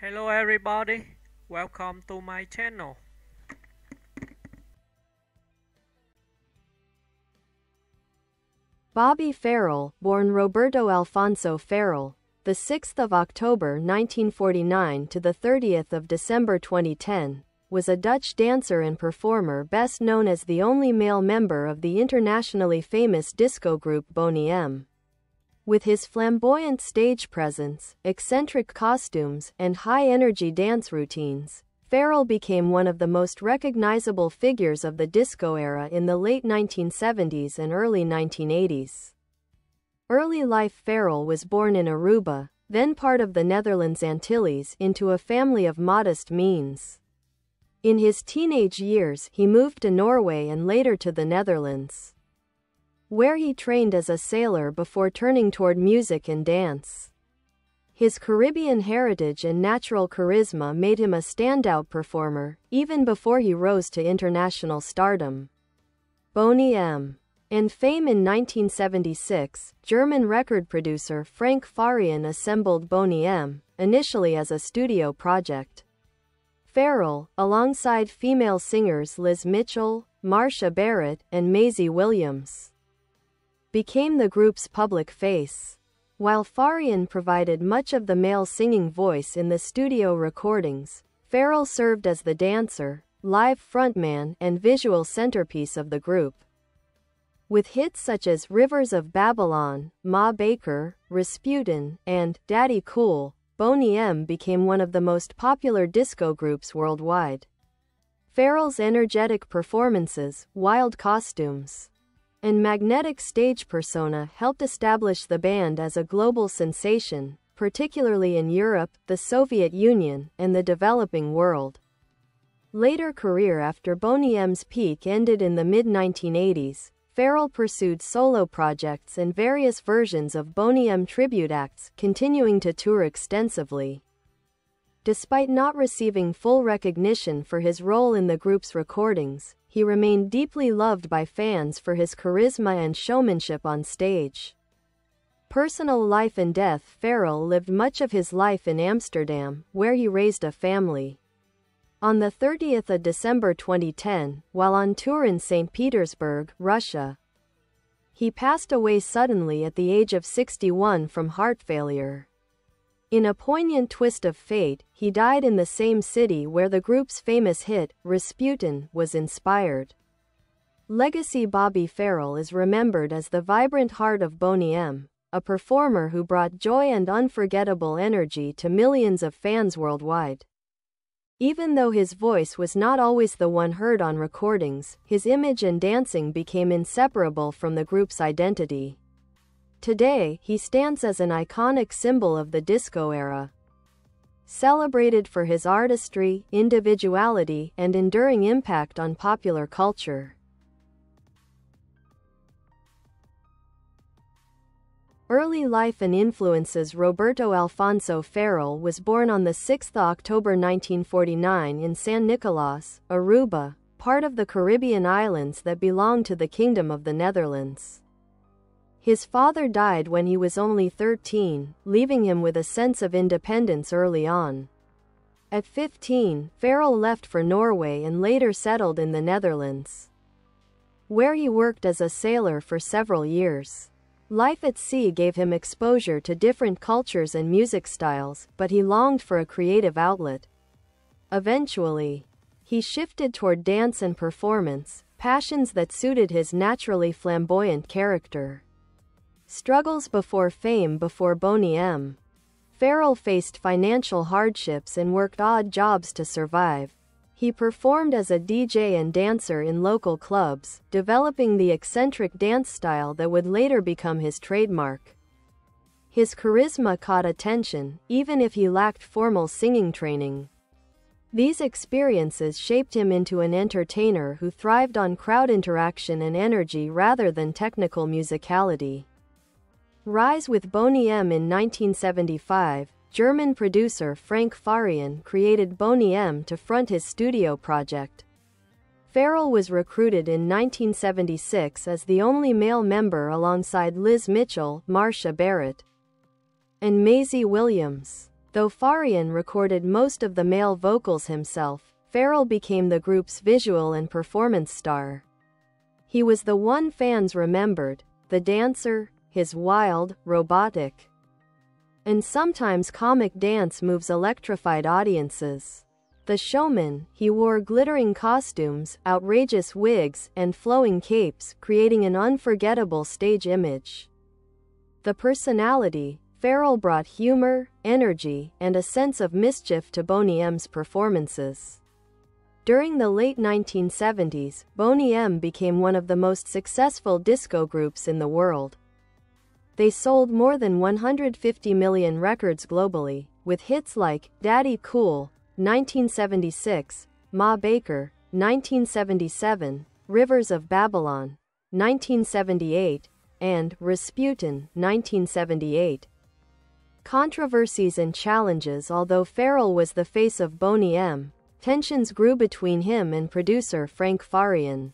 Hello everybody, welcome to my channel. Bobby Farrell, born Roberto Alfonso Farrell, the 6th of October 1949 to the 30th of December 2010, was a Dutch dancer and performer best known as the only male member of the internationally famous disco group Boney M. With his flamboyant stage presence, eccentric costumes, and high-energy dance routines, Farrell became one of the most recognizable figures of the disco era in the late 1970s and early 1980s. Early life: Farrell was born in Aruba, then part of the Netherlands Antilles, into a family of modest means. In his teenage years, he moved to Norway and later to the Netherlands, where he trained as a sailor before turning toward music and dance. His Caribbean heritage and natural charisma made him a standout performer, even before he rose to international stardom. Boney M. and fame. In 1976, German record producer Frank Farian assembled Boney M, initially as a studio project. Farrell, alongside female singers Liz Mitchell, Marcia Barrett, and Maizie Williams, became the group's public face. While Farian provided much of the male singing voice in the studio recordings, Farrell served as the dancer, live frontman, and visual centerpiece of the group. With hits such as Rivers of Babylon, Ma Baker, Rasputin, and Daddy Cool, Boney M became one of the most popular disco groups worldwide. Farrell's energetic performances, wild costumes, and magnetic stage persona helped establish the band as a global sensation, particularly in Europe, the Soviet Union, and the developing world. Later career: after Boney M's peak ended in the mid-1980s, Farrell pursued solo projects and various versions of Boney M tribute acts, continuing to tour extensively. Despite not receiving full recognition for his role in the group's recordings, he remained deeply loved by fans for his charisma and showmanship on stage. Personal life and death: Farrell lived much of his life in Amsterdam, where he raised a family. On the 30th of December 2010, while on tour in St. Petersburg, Russia, he passed away suddenly at the age of 61 from heart failure. In a poignant twist of fate, he died in the same city where the group's famous hit, Rasputin, was inspired. Legacy: Bobby Farrell is remembered as the vibrant heart of Boney M, a performer who brought joy and unforgettable energy to millions of fans worldwide. Even though his voice was not always the one heard on recordings, his image and dancing became inseparable from the group's identity. Today, he stands as an iconic symbol of the disco era, celebrated for his artistry, individuality, and enduring impact on popular culture. Early life and influences: Roberto Alfonso Farrell was born on the 6th of October 1949 in San Nicolas, Aruba, part of the Caribbean islands that belong to the Kingdom of the Netherlands. His father died when he was only 13, leaving him with a sense of independence early on. At 15, Farrell left for Norway and later settled in the Netherlands, where he worked as a sailor for several years. Life at sea gave him exposure to different cultures and music styles, but he longed for a creative outlet. Eventually, he shifted toward dance and performance, passions that suited his naturally flamboyant character. Struggles before fame: before Boney M, Farrell faced financial hardships and worked odd jobs to survive. He performed as a DJ and dancer in local clubs, developing the eccentric dance style that would later become his trademark. His charisma caught attention, even if he lacked formal singing training. These experiences shaped him into an entertainer who thrived on crowd interaction and energy rather than technical musicality. Rise: with Boney M in 1975, German producer Frank Farian created Boney M to front his studio project. Farrell was recruited in 1976 as the only male member alongside Liz Mitchell, Marcia Barrett, and Maizie Williams. Though Farian recorded most of the male vocals himself, Farrell became the group's visual and performance star. He was the one fans remembered, the dancer, his wild, robotic, and sometimes comic dance moves electrified audiences. The showman, he wore glittering costumes, outrageous wigs, and flowing capes, creating an unforgettable stage image. The personality, Farrell brought humor, energy, and a sense of mischief to Boney M's performances. During the late 1970s, Boney M became one of the most successful disco groups in the world. They sold more than 150 million records globally, with hits like Daddy Cool, 1976, Ma Baker, 1977, Rivers of Babylon, 1978, and Rasputin, 1978. Controversies and challenges. Although Farrell was the face of Boney M, tensions grew between him and producer Frank Farian.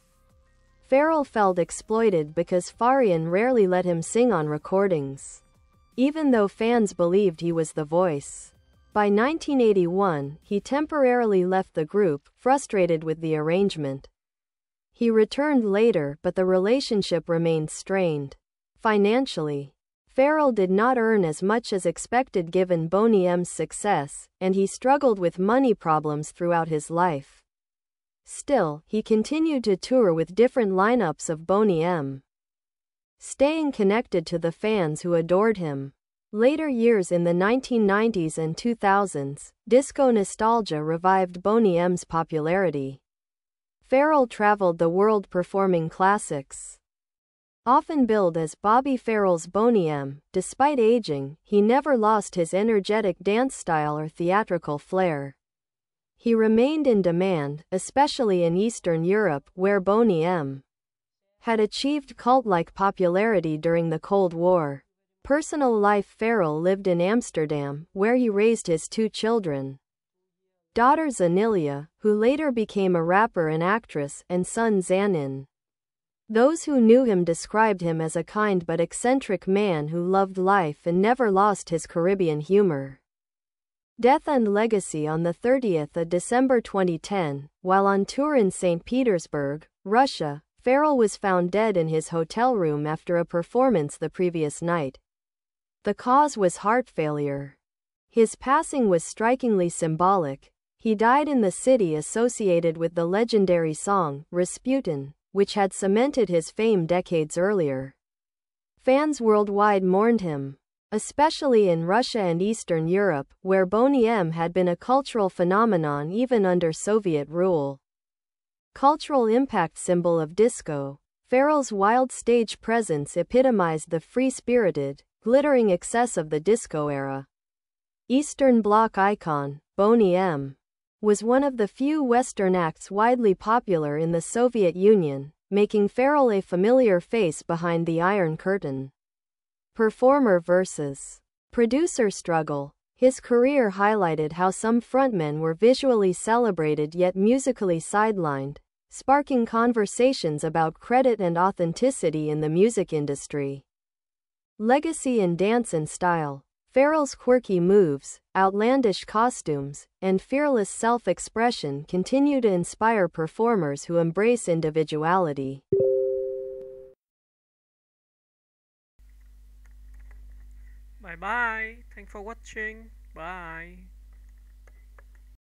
Farrell felt exploited because Farian rarely let him sing on recordings, even though fans believed he was the voice. By 1981, he temporarily left the group, frustrated with the arrangement. He returned later, but the relationship remained strained. Financially, Farrell did not earn as much as expected given Boney M's success, and he struggled with money problems throughout his life. Still, he continued to tour with different lineups of Boney M, staying connected to the fans who adored him. Later years in the 1990s and 2000s, disco nostalgia revived Boney M's popularity. Farrell traveled the world performing classics. Often billed as Bobby Farrell's Boney M, despite aging, he never lost his energetic dance style or theatrical flair. He remained in demand, especially in Eastern Europe, where Boney M had achieved cult-like popularity during the Cold War. Personal life. Farrell lived in Amsterdam, where he raised his two children. Daughter Zanilia, who later became a rapper and actress, and son Zanin. Those who knew him described him as a kind but eccentric man who loved life and never lost his Caribbean humor. Death and legacy. On the 30th of December 2010, while on tour in St. Petersburg, Russia, Farrell was found dead in his hotel room after a performance the previous night. The cause was heart failure. His passing was strikingly symbolic. He died in the city associated with the legendary song, Rasputin, which had cemented his fame decades earlier. Fans worldwide mourned him, especially in Russia and Eastern Europe, where Boney M had been a cultural phenomenon even under Soviet rule. Cultural impact. Symbol of disco, Farrell's wild stage presence epitomized the free-spirited, glittering excess of the disco era. Eastern Bloc icon, Boney M was one of the few Western acts widely popular in the Soviet Union, making Farrell a familiar face behind the Iron Curtain. Performer versus producer struggle. His career highlighted how some frontmen were visually celebrated yet musically sidelined, sparking conversations about credit and authenticity in the music industry. Legacy in dance and style. Farrell's quirky moves, outlandish costumes, and fearless self-expression continue to inspire performers who embrace individuality. Bye bye. Thanks for watching. Bye.